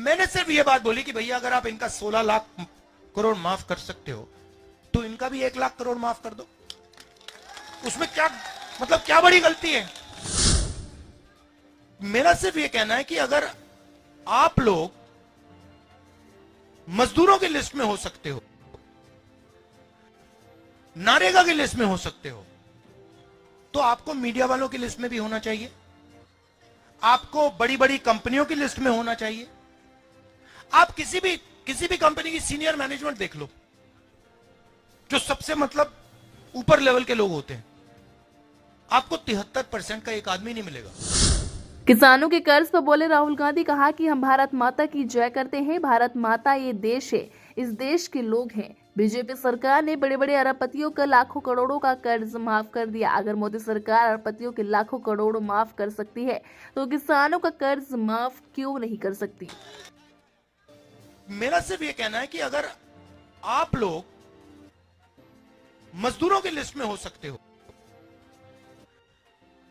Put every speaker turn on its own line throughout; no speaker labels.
मैंने सिर्फ ये बात बोली कि भैया अगर आप इनका 16 लाख करोड़ माफ कर सकते हो तो इनका भी 1 लाख करोड़ माफ कर दो। उसमें क्या मतलब क्या बड़ी गलती है? मेरा सिर्फ ये कहना है कि अगर आप लोग मजदूरों की लिस्ट में हो सकते हो, नरेगा की लिस्ट में हो सकते हो, तो आपको मीडिया वालों की लिस्ट में भी होना चाहिए, आपको बड़ी बड़ी कंपनियों की लिस्ट में होना चाहिए। आप किसी भी कंपनी की सीनियर मैनेजमेंट देख लो, जो सबसे मतलब ऊपर लेवल के लोग होते हैं, आपको 73% का एक आदमी नहीं मिलेगा।
किसानों के कर्ज पर बोले राहुल गांधी, कहा कि हम भारत माता की जय करते हैं। भारत माता ये देश है, इस देश के लोग हैं। बीजेपी सरकार ने बड़े बड़े अरबपतियों का लाखों करोड़ों का कर्ज माफ कर दिया। अगर मोदी सरकार अरबपतियों के लाखों करोड़ माफ कर सकती है तो किसानों का कर्ज माफ क्यों नहीं कर सकती?
मेरा सिर्फ ये कहना है कि अगर आप लोग मजदूरों की लिस्ट में हो सकते हो,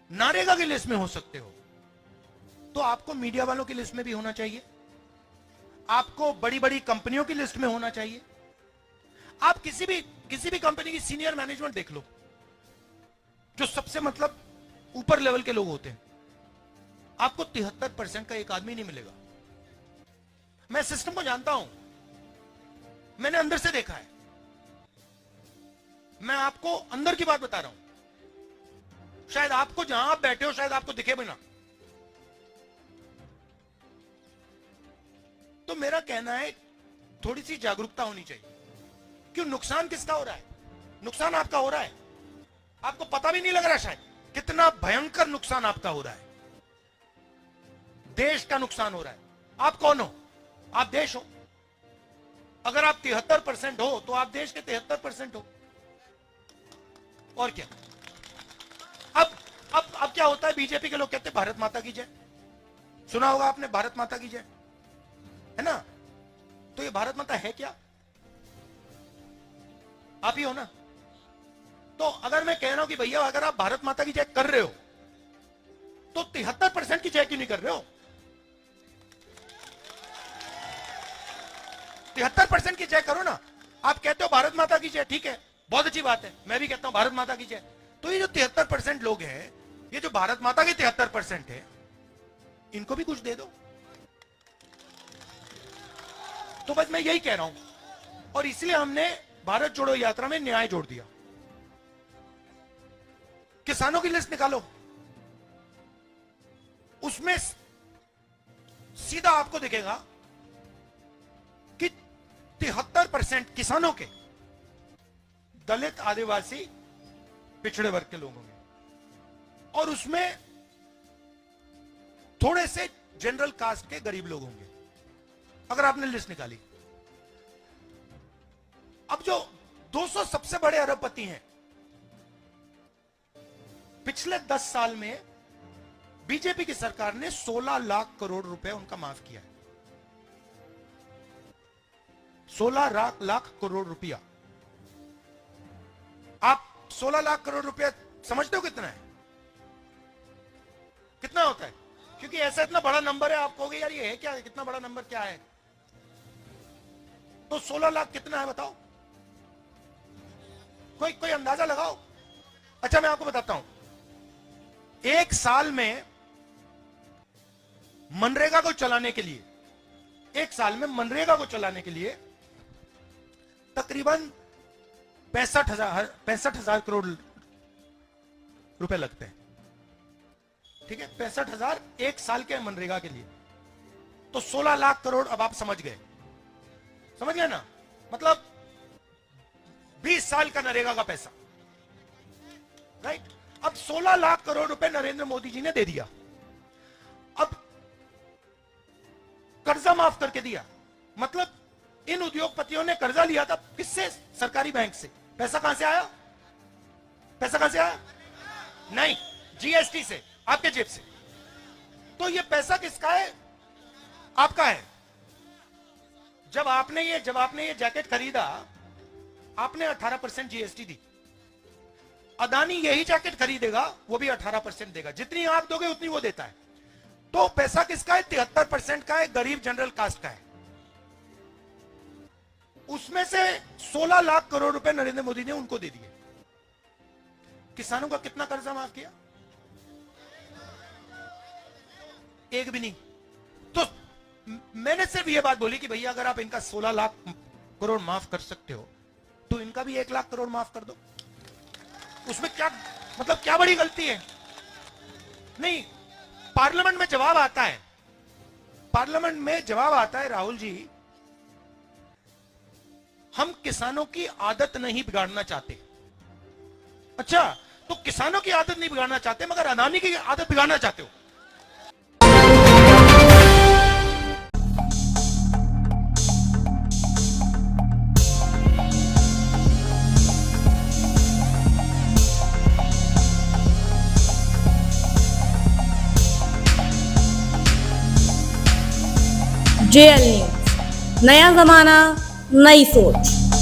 नरेगा की लिस्ट में हो सकते हो, तो आपको मीडिया वालों की लिस्ट में भी होना चाहिए, आपको बड़ी बड़ी कंपनियों की लिस्ट में होना चाहिए। आप किसी भी कंपनी की सीनियर मैनेजमेंट देख लो, जो सबसे मतलब ऊपर लेवल के लोग होते हैं, आपको 73% का एक आदमी नहीं मिलेगा। मैं सिस्टम को जानता हूं, मैंने अंदर से देखा है, मैं आपको अंदर की बात बता रहा हूं। शायद आपको जहां आप बैठे हो शायद आपको दिखे भी ना। तो मेरा कहना है थोड़ी सी जागरूकता होनी चाहिए। क्यों? नुकसान किसका हो रहा है? नुकसान आपका हो रहा है, आपको पता भी नहीं लग रहा शायद कितना भयंकर नुकसान आपका हो रहा है। देश का नुकसान हो रहा है। आप कौन हो? आप देश हो। अगर आप 73% हो तो आप देश के 73% हो। और क्या? अब क्या होता है, बीजेपी के लोग कहते हैं भारत माता की जय। सुना होगा आपने, भारत माता की जय, है ना? तो ये भारत माता है क्या? आप ही हो ना। तो अगर मैं कह रहा हूं कि भैया अगर आप भारत माता की जय कर रहे हो तो 73% की जय क्यों नहीं कर रहे हो? 73% की जय करो ना। आप कहते हो भारत माता की जय, ठीक है, बहुत अच्छी बात है, मैं भी कहता हूं भारत माता की जय। तो ये जो 73% लोग हैं, ये जो भारत माता के 73% है, इनको भी कुछ दे दो। तो बस मैं यही कह रहा हूं, और इसलिए हमने भारत जोड़ो यात्रा में न्याय जोड़ दिया। किसानों की लिस्ट निकालो, उसमें सीधा आपको दिखेगा कि 73% किसानों के दलित, आदिवासी, पिछड़े वर्ग के लोग होंगे, और उसमें थोड़े से जनरल कास्ट के गरीब लोग होंगे, अगर आपने लिस्ट निकाली। अब जो 200 सबसे बड़े अरबपति हैं, पिछले 10 साल में बीजेपी की सरकार ने 16 लाख करोड़ रुपए उनका माफ किया है। 16 लाख करोड़ रुपया। आप 16 लाख करोड़ रुपया समझते हो कितना है? कितना होता है? क्योंकि ऐसा इतना बड़ा नंबर है, आप कहोगे यार ये है क्या, कितना बड़ा नंबर क्या है? तो 16 लाख कितना है बताओ? कोई अंदाजा लगाओ। अच्छा मैं आपको बताता हूं, एक साल में मनरेगा को चलाने के लिए, एक साल में मनरेगा को चलाने के लिए तकरीबन 65,000 करोड़ रुपए लगते हैं। ठीक है, 65,000 एक साल के मनरेगा के लिए। तो 16 लाख करोड़, अब आप समझ गए ना? मतलब 20 साल का नरेगा का पैसा, राइट? अब 16 लाख करोड़ रुपए नरेंद्र मोदी जी ने दे दिया। अब कर्जा माफ करके दिया, मतलब इन उद्योगपतियों ने कर्जा लिया था किससे? सरकारी बैंक से। पैसा कहां से आया? पैसा कहां से आया? नहीं, जीएसटी से, आपके जेब से। तो ये पैसा किसका है? आपका है। जब आपने ये जैकेट खरीदा, आपने 18% जीएसटी दी। अदानी यही जैकेट खरीदेगा, वो भी 18% देगा। जितनी आप दोगे उतनी वो देता है। तो पैसा किसका है? 73% का है, गरीब जनरल कास्ट का है। उसमें से 16 लाख करोड़ रुपए नरेंद्र मोदी ने उनको दे दिए। किसानों का कितना कर्जा माफ किया? एक भी नहीं। तो मैंने सिर्फ यह बात बोली कि भैया अगर आप इनका 16 लाख करोड़ माफ कर सकते हो तो इनका भी 1 लाख करोड़ माफ कर दो। उसमें क्या मतलब क्या बड़ी गलती है? नहीं, पार्लियामेंट में जवाब आता है, पार्लियामेंट में जवाब आता है, राहुल जी हम किसानों की आदत नहीं बिगाड़ना चाहते। अच्छा, तो किसानों की आदत नहीं बिगाड़ना चाहते मगर अदानी की आदत बिगाड़ना चाहते हो।
JL न्यूज, नया जमाना, नई सोच।